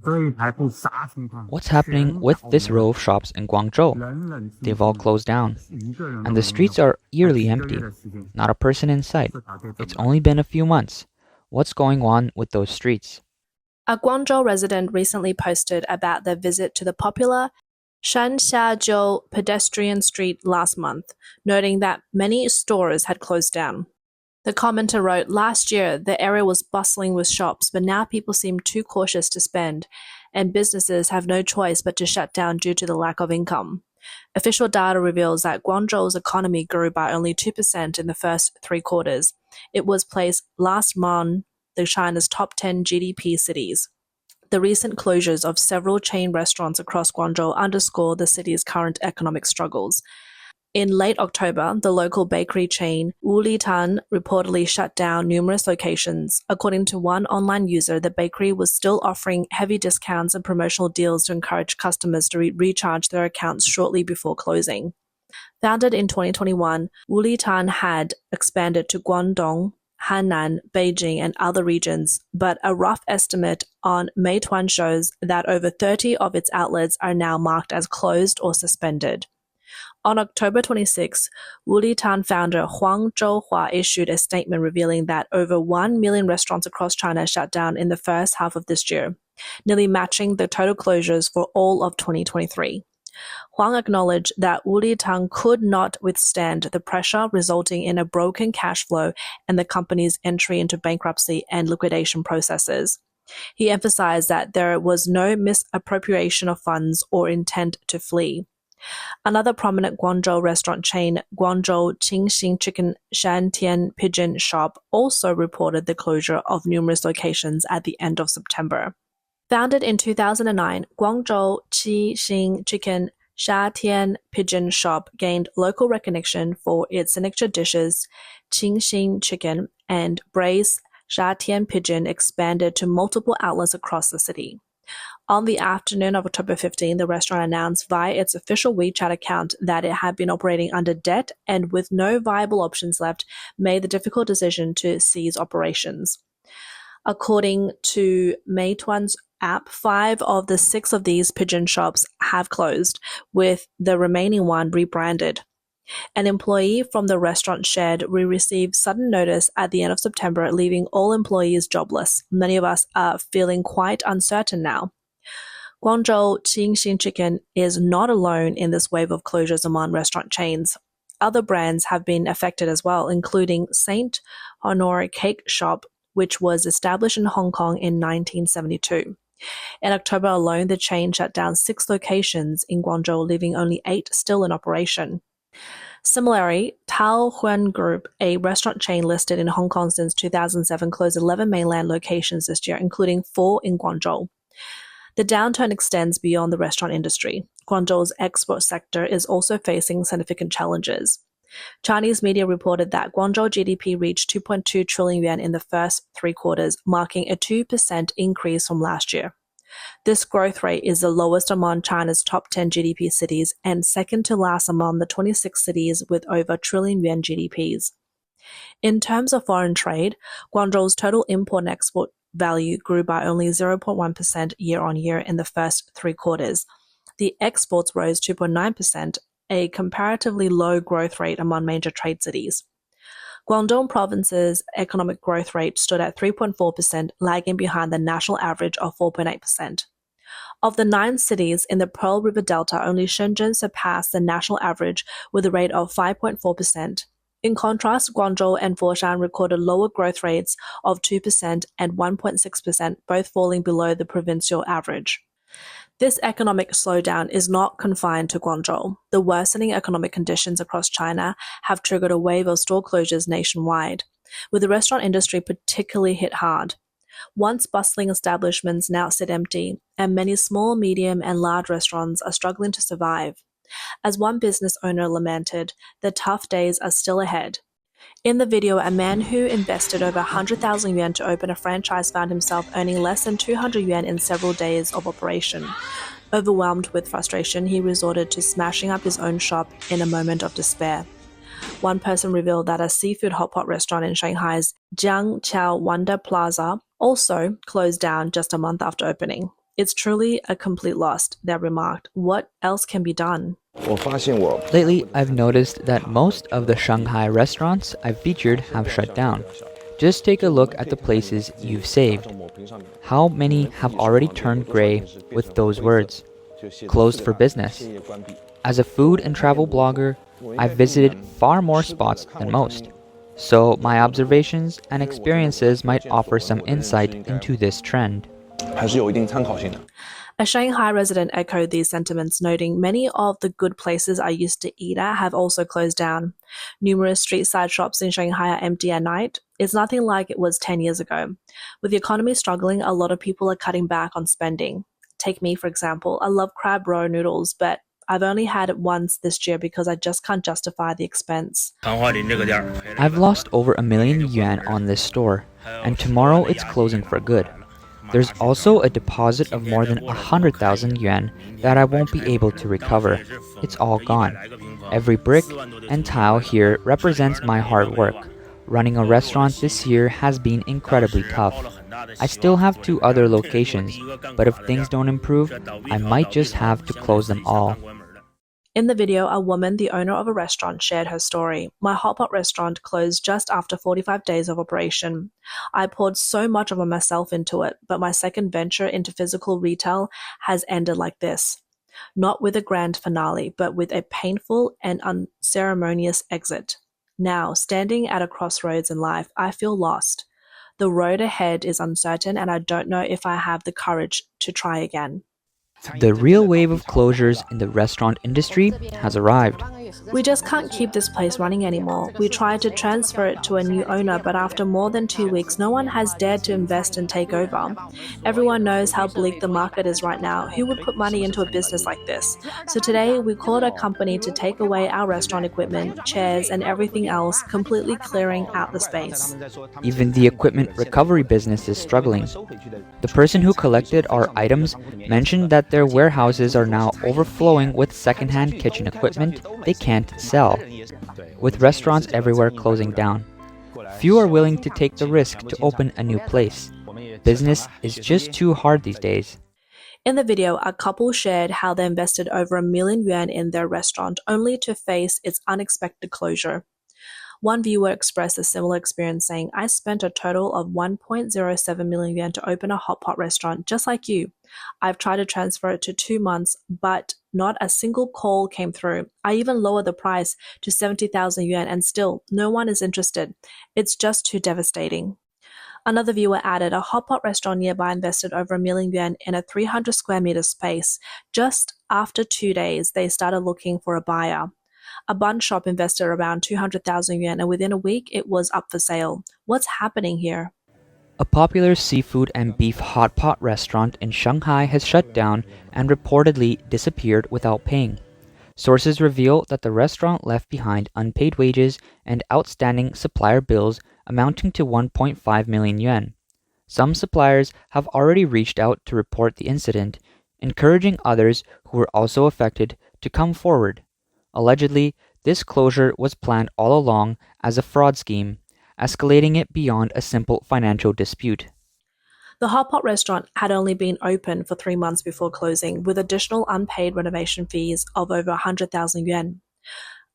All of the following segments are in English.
What's happening with this row of shops in Guangzhou? They've all closed down, and the streets are eerily empty. Not a person in sight. It's only been a few months. What's going on with those streets? A Guangzhou resident recently posted about their visit to the popular Shangxiajiu Pedestrian Street last month, noting that many stores had closed down. The commenter wrote, "Last year, the area was bustling with shops, but now people seem too cautious to spend, and businesses have no choice but to shut down due to the lack of income." Official data reveals that Guangzhou's economy grew by only 2% in the first 3 quarters. It was placed last among China's top 10 GDP cities. The recent closures of several chain restaurants across Guangzhou underscore the city's current economic struggles. In late October, the local bakery chain Wulitan reportedly shut down numerous locations. According to one online user, the bakery was still offering heavy discounts and promotional deals to encourage customers to recharge their accounts shortly before closing. Founded in 2021, Wulitan had expanded to Guangdong, Hannan, Beijing, and other regions, but a rough estimate on Meituan shows that over 30 of its outlets are now marked as closed or suspended. On October 26, Wulitan founder Huang Zhouhua issued a statement revealing that over 1 million restaurants across China shut down in the first half of this year, nearly matching the total closures for all of 2023. Huang acknowledged that Wulitan could not withstand the pressure, resulting in a broken cash flow and the company's entry into bankruptcy and liquidation processes. He emphasized that there was no misappropriation of funds or intent to flee. Another prominent Guangzhou restaurant chain, Guangzhou Qingxin Chicken Shantian Pigeon Shop, also reported the closure of numerous locations at the end of September. Founded in 2009, Guangzhou Qixing Chicken Shantian Pigeon Shop gained local recognition for its signature dishes. Qingxin Chicken and braised Shantian Pigeon expanded to multiple outlets across the city. On the afternoon of October 15, the restaurant announced via its official WeChat account that it had been operating under debt and with no viable options left, made the difficult decision to cease operations. According to Meituan's app, 5 of the 6 of these pigeon shops have closed, with the remaining one rebranded. An employee from the restaurant shared, "We received sudden notice at the end of September, leaving all employees jobless. Many of us are feeling quite uncertain now." Guangzhou Qingxin Chicken is not alone in this wave of closures among restaurant chains. Other brands have been affected as well, including Saint Honor Cake Shop, which was established in Hong Kong in 1972. In October alone, the chain shut down 6 locations in Guangzhou, leaving only 8 still in operation. Similarly, Tao Huan Group, a restaurant chain listed in Hong Kong since 2007, closed 11 mainland locations this year, including 4 in Guangzhou. The downturn extends beyond the restaurant industry. Guangzhou's export sector is also facing significant challenges. Chinese media reported that Guangzhou GDP reached 2.2 trillion yuan in the first 3 quarters, marking a 2% increase from last year. This growth rate is the lowest among China's top 10 GDP cities and second to last among the 26 cities with over trillion yuan GDPs. In terms of foreign trade, Guangzhou's total import and export value grew by only 0.1% year-on-year in the first 3 quarters. The exports rose 2.9%, a comparatively low growth rate among major trade cities. Guangdong province's economic growth rate stood at 3.4%, lagging behind the national average of 4.8%. Of the 9 cities in the Pearl River Delta, only Shenzhen surpassed the national average with a rate of 5.4%. In contrast, Guangzhou and Foshan recorded lower growth rates of 2% and 1.6%, both falling below the provincial average. This economic slowdown is not confined to Guangzhou. The worsening economic conditions across China have triggered a wave of store closures nationwide, with the restaurant industry particularly hit hard. Once bustling establishments now sit empty, and many small, medium, and large restaurants are struggling to survive. As one business owner lamented, the tough days are still ahead. In the video, a man who invested over 100,000 yuan to open a franchise found himself earning less than 200 yuan in several days of operation. Overwhelmed with frustration, he resorted to smashing up his own shop in a moment of despair. One person revealed that a seafood hotpot restaurant in Shanghai's Jiangqiao Wonder Plaza also closed down just a month after opening. It's truly a complete loss, they remarked. What else can be done? Lately, I've noticed that most of the Shanghai restaurants I've featured have shut down. Just take a look at the places you've saved. How many have already turned gray with those words? Closed for business. As a food and travel blogger, I've visited far more spots than most. So my observations and experiences might offer some insight into this trend. A Shanghai resident echoed these sentiments, noting many of the good places I used to eat at have also closed down. Numerous street side shops in Shanghai are empty at night. It's nothing like it was 10 years ago. With the economy struggling, a lot of people are cutting back on spending. Take me, for example. I love crab roe noodles, but I've only had it once this year because I just can't justify the expense. I've lost over $1 million on this store, and tomorrow it's closing for good. There's also a deposit of more than 100,000 yuan that I won't be able to recover. It's all gone. Every brick and tile here represents my hard work. Running a restaurant this year has been incredibly tough. I still have 2 other locations, but if things don't improve, I might just have to close them all. In the video, a woman, the owner of a restaurant, shared her story. My hot pot restaurant closed just after 45 days of operation. I poured so much of myself into it, but my second venture into physical retail has ended like this. Not with a grand finale, but with a painful and unceremonious exit. Now, standing at a crossroads in life, I feel lost. The road ahead is uncertain, and I don't know if I have the courage to try again. The real wave of closures in the restaurant industry has arrived. We just can't keep this place running anymore. We tried to transfer it to a new owner, but after more than 2 weeks, no one has dared to invest and take over. Everyone knows how bleak the market is right now. Who would put money into a business like this? So today, we called a company to take away our restaurant equipment, chairs, and everything else, completely clearing out the space. Even the equipment recovery business is struggling. The person who collected our items mentioned that their warehouses are now overflowing with secondhand kitchen equipment they can't sell, with restaurants everywhere closing down. Few are willing to take the risk to open a new place. Business is just too hard these days. In the video, a couple shared how they invested over $1 million in their restaurant only to face its unexpected closure. One viewer expressed a similar experience, saying, I spent a total of 1.07 million yuan to open a hot pot restaurant just like you. I've tried to transfer it to 2 months, but not a single call came through. I even lowered the price to 70,000 yuan and still no one is interested. It's just too devastating. Another viewer added, a hot pot restaurant nearby invested over 1 million yuan in a 300 square meter space. Just after 2 days, they started looking for a buyer. A bun shop invested around 200,000 yuan, and within a week, it was up for sale. What's happening here? A popular seafood and beef hot pot restaurant in Shanghai has shut down and reportedly disappeared without paying. Sources reveal that the restaurant left behind unpaid wages and outstanding supplier bills amounting to 1.5 million yuan. Some suppliers have already reached out to report the incident, encouraging others who were also affected to come forward. Allegedly, this closure was planned all along as a fraud scheme, escalating it beyond a simple financial dispute. The hot pot restaurant had only been open for 3 months before closing, with additional unpaid renovation fees of over 100,000 yuan.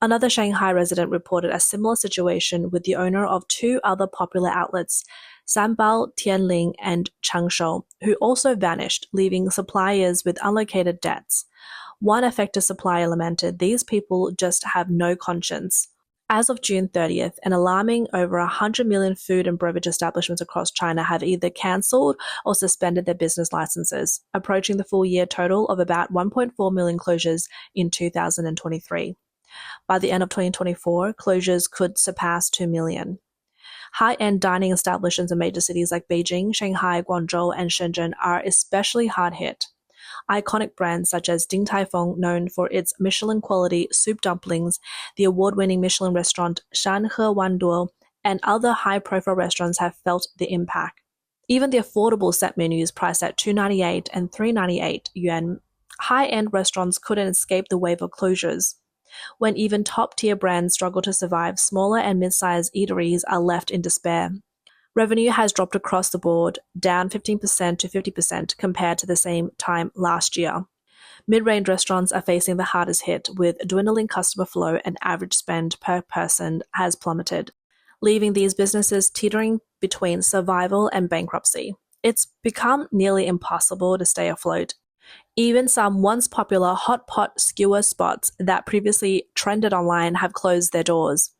Another Shanghai resident reported a similar situation with the owner of 2 other popular outlets, Sanbao, Tianling, and Changzhou, who also vanished, leaving suppliers with unlocated debts. One affected supplier lamented, these people just have no conscience. As of June 30th, an alarming over 100 million food and beverage establishments across China have either cancelled or suspended their business licenses, approaching the full year total of about 1.4 million closures in 2023. By the end of 2024, closures could surpass 2 million. High-end dining establishments in major cities like Beijing, Shanghai, Guangzhou, and Shenzhen are especially hard hit. Iconic brands such as Din Tai Fung, known for its Michelin-quality soup dumplings, the award-winning Michelin restaurant Shanhe Wanduo, and other high-profile restaurants have felt the impact. Even the affordable set menus priced at 298 and 398 yuan, high-end restaurants couldn't escape the wave of closures. When even top-tier brands struggle to survive, smaller and mid-sized eateries are left in despair. Revenue has dropped across the board, down 15% to 50% compared to the same time last year. Mid-range restaurants are facing the hardest hit, with dwindling customer flow and average spend per person has plummeted, leaving these businesses teetering between survival and bankruptcy. It's become nearly impossible to stay afloat. Even some once popular hot pot skewer spots that previously trended online have closed their doors.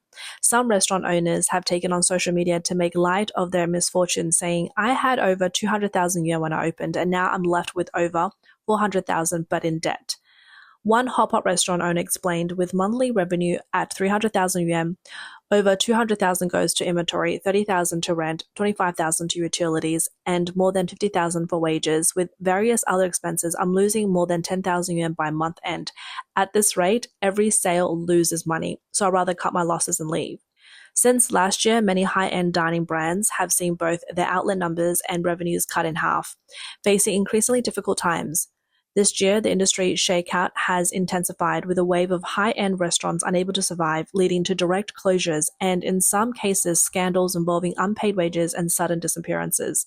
Some restaurant owners have taken on social media to make light of their misfortune, saying, "I had over 200,000 yuan when I opened, and now I'm left with over 400,000 but in debt." One hot pot restaurant owner explained, with monthly revenue at 300,000 yuan, over 200,000 goes to inventory, 30,000 to rent, 25,000 to utilities, and more than 50,000 for wages. With various other expenses, I'm losing more than 10,000 yuan by month end. At this rate, every sale loses money, so I'd rather cut my losses and leave. Since last year, many high-end dining brands have seen both their outlet numbers and revenues cut in half, facing increasingly difficult times. This year, the industry shakeout has intensified, with a wave of high-end restaurants unable to survive, leading to direct closures and, in some cases, scandals involving unpaid wages and sudden disappearances.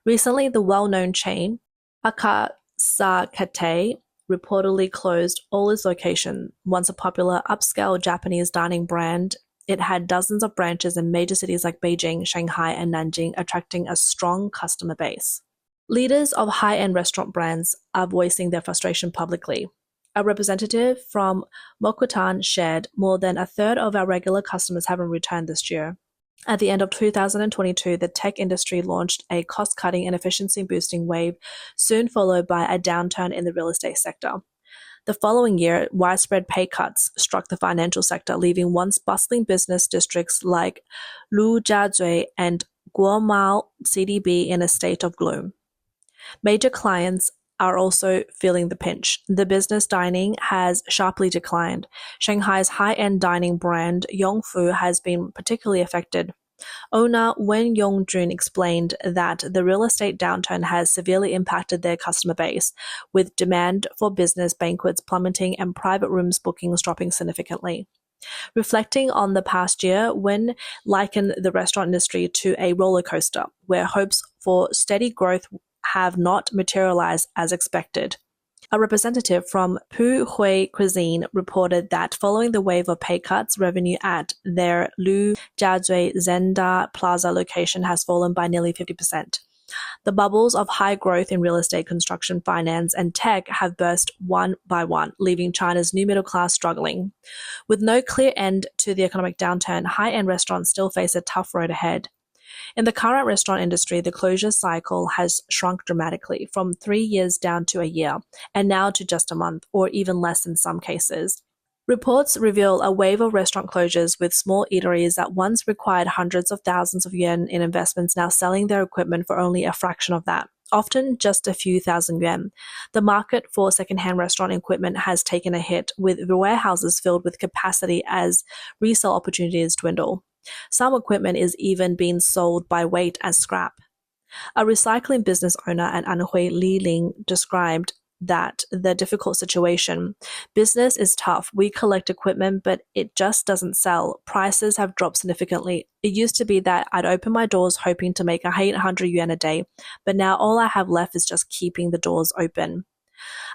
Recently, the well-known chain, Akasakate, reportedly closed all its locations. Once a popular upscale Japanese dining brand, it had dozens of branches in major cities like Beijing, Shanghai, and Nanjing, attracting a strong customer base. Leaders of high-end restaurant brands are voicing their frustration publicly. A representative from Mokutan shared, "More than a third of our regular customers haven't returned this year." At the end of 2022, the tech industry launched a cost-cutting and efficiency-boosting wave, soon followed by a downturn in the real estate sector. The following year, widespread pay cuts struck the financial sector, leaving once bustling business districts like Lujiazui and Guangzhou CDB in a state of gloom. Major clients are also feeling the pinch. The business dining has sharply declined. Shanghai's high-end dining brand Yongfu has been particularly affected. Owner Wen Yongjun explained that the real estate downturn has severely impacted their customer base, with demand for business banquets plummeting and private rooms bookings dropping significantly. Reflecting on the past year, Wen likened the restaurant industry to a roller coaster, where hopes for steady growth have not materialized as expected. A representative from Pu Hui Cuisine reported that following the wave of pay cuts, revenue at their Lu Jiazui Zenda Plaza location has fallen by nearly 50%. The bubbles of high growth in real estate, construction, finance, and tech have burst one by one, leaving China's new middle class struggling. With no clear end to the economic downturn, high-end restaurants still face a tough road ahead. In the current restaurant industry, the closure cycle has shrunk dramatically, from 3 years down to a year, and now to just a month, or even less in some cases. Reports reveal a wave of restaurant closures, with small eateries that once required hundreds of thousands of yuan in investments now selling their equipment for only a fraction of that, often just a few thousand yuan. The market for secondhand restaurant equipment has taken a hit, with warehouses filled with capacity as resale opportunities dwindle. Some equipment is even being sold by weight as scrap. A recycling business owner at Anhui Liling described that the difficult situation. "Business is tough. We collect equipment, but it just doesn't sell. Prices have dropped significantly. It used to be that I'd open my doors hoping to make 800 yuan a day, but now all I have left is just keeping the doors open."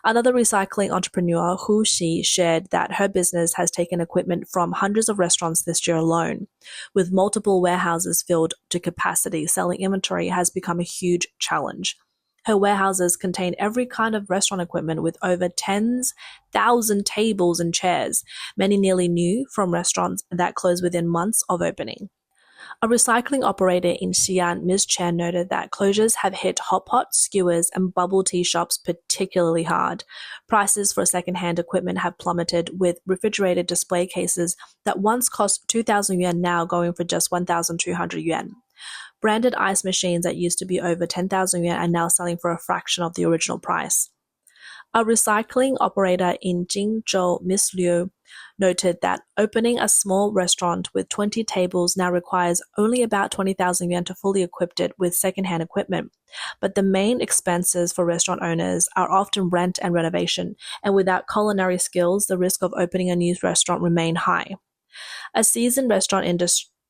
Another recycling entrepreneur, Hu Xi, shared that her business has taken equipment from hundreds of restaurants this year alone. With multiple warehouses filled to capacity, selling inventory has become a huge challenge. Her warehouses contain every kind of restaurant equipment, with over 10,000 tables and chairs, many nearly new from restaurants that closed within months of opening. A recycling operator in Xi'an, Ms. Chen, noted that closures have hit hot pot, skewers, and bubble tea shops particularly hard. Prices for second-hand equipment have plummeted, with refrigerated display cases that once cost 2,000 yuan now going for just 1,200 yuan. Branded ice machines that used to be over 10,000 yuan are now selling for a fraction of the original price. A recycling operator in Guangzhou, Ms. Liu, noted that opening a small restaurant with 20 tables now requires only about 20,000 yuan to fully equip it with second-hand equipment. But the main expenses for restaurant owners are often rent and renovation, and without culinary skills, the risk of opening a new restaurant remain high. A seasoned restaurant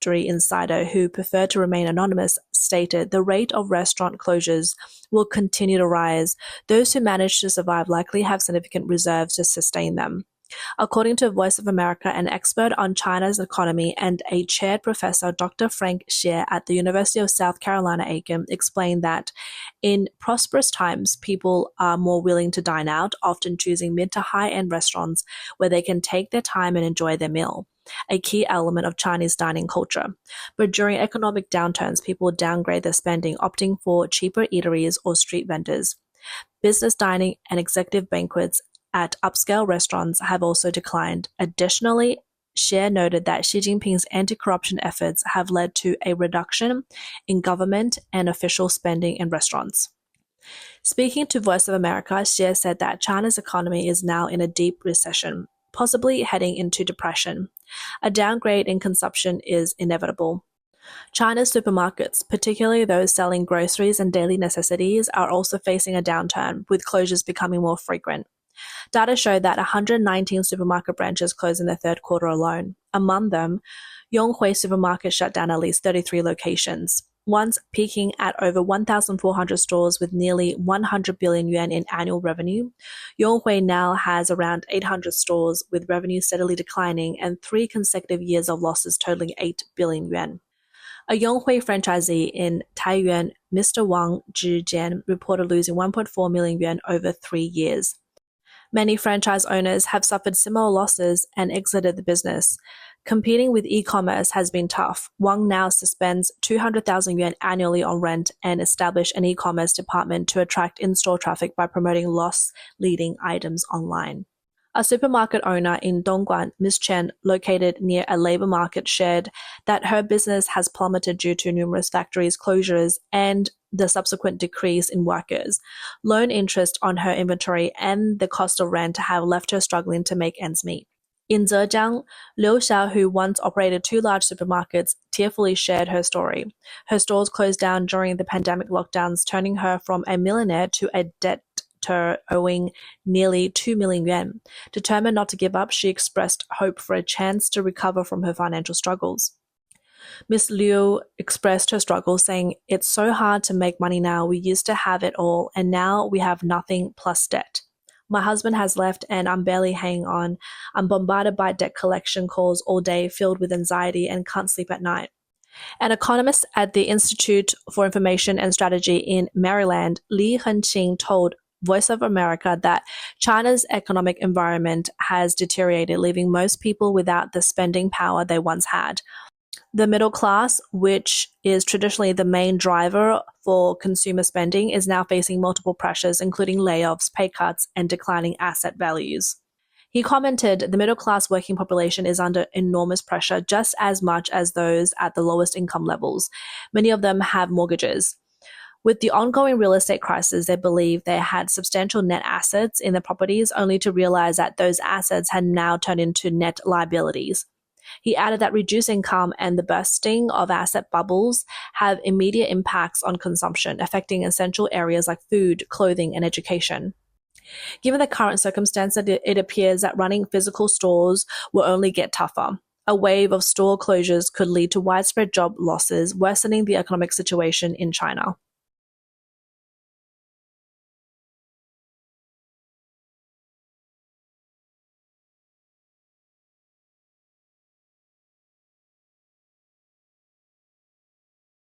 insider who preferred to remain anonymous stated the rate of restaurant closures will continue to rise. Those who manage to survive likely have significant reserves to sustain them. According to Voice of America, an expert on China's economy and a chaired professor, Dr. Frank Xie at the University of South Carolina, Aiken, explained that in prosperous times, people are more willing to dine out, often choosing mid to high-end restaurants where they can take their time and enjoy their meal, a key element of Chinese dining culture. But during economic downturns, people downgrade their spending, opting for cheaper eateries or street vendors. Business dining and executive banquets at upscale restaurants have also declined. Additionally, Xie noted that Xi Jinping's anti-corruption efforts have led to a reduction in government and official spending in restaurants. Speaking to Voice of America, Xie said that China's economy is now in a deep recession, possibly heading into depression. A downgrade in consumption is inevitable. China's supermarkets, particularly those selling groceries and daily necessities, are also facing a downturn, with closures becoming more frequent. Data showed that 119 supermarket branches closed in the third quarter alone. Among them, Yonghui Supermarket shut down at least 33 locations. Once peaking at over 1,400 stores with nearly 100 billion yuan in annual revenue, Yonghui now has around 800 stores with revenue steadily declining and 3 consecutive years of losses totaling 8 billion yuan. A Yonghui franchisee in Taiyuan, Mr. Wang Zhijian, reported losing 1.4 million yuan over 3 years. Many franchise owners have suffered similar losses and exited the business. Competing with e-commerce has been tough. Wang now suspends 200,000 yuan annually on rent and established an e-commerce department to attract in-store traffic by promoting loss-leading items online. A supermarket owner in Dongguan, Ms. Chen, located near a labor market, shared that her business has plummeted due to numerous factories closures and the subsequent decrease in workers. Loan interest on her inventory and the cost of rent have left her struggling to make ends meet. In Zhejiang, Liu Xiao, who once operated 2 large supermarkets, tearfully shared her story. Her stores closed down during the pandemic lockdowns, turning her from a millionaire to a debtor owing nearly 2 million yuan. Determined not to give up, she expressed hope for a chance to recover from her financial struggles. Ms. Liu expressed her struggle, saying, "It's so hard to make money now. We used to have it all, and now we have nothing plus debt. My husband has left, and I'm barely hanging on. I'm bombarded by debt collection calls all day, filled with anxiety, and can't sleep at night." An economist at the Institute for Information and Strategy in Maryland, Li Henqing, told Voice of America that China's economic environment has deteriorated, leaving most people without the spending power they once had. The middle class, which is traditionally the main driver for consumer spending, is now facing multiple pressures, including layoffs, pay cuts, and declining asset values. He commented, "The middle-class working population is under enormous pressure, just as much as those at the lowest income levels. Many of them have mortgages. With the ongoing real estate crisis, they believe they had substantial net assets in their properties, only to realize that those assets had now turned into net liabilities." He added that reduced income and the bursting of asset bubbles have immediate impacts on consumption, affecting essential areas like food, clothing, and education. Given the current circumstances, it appears that running physical stores will only get tougher. A wave of store closures could lead to widespread job losses, worsening the economic situation in China.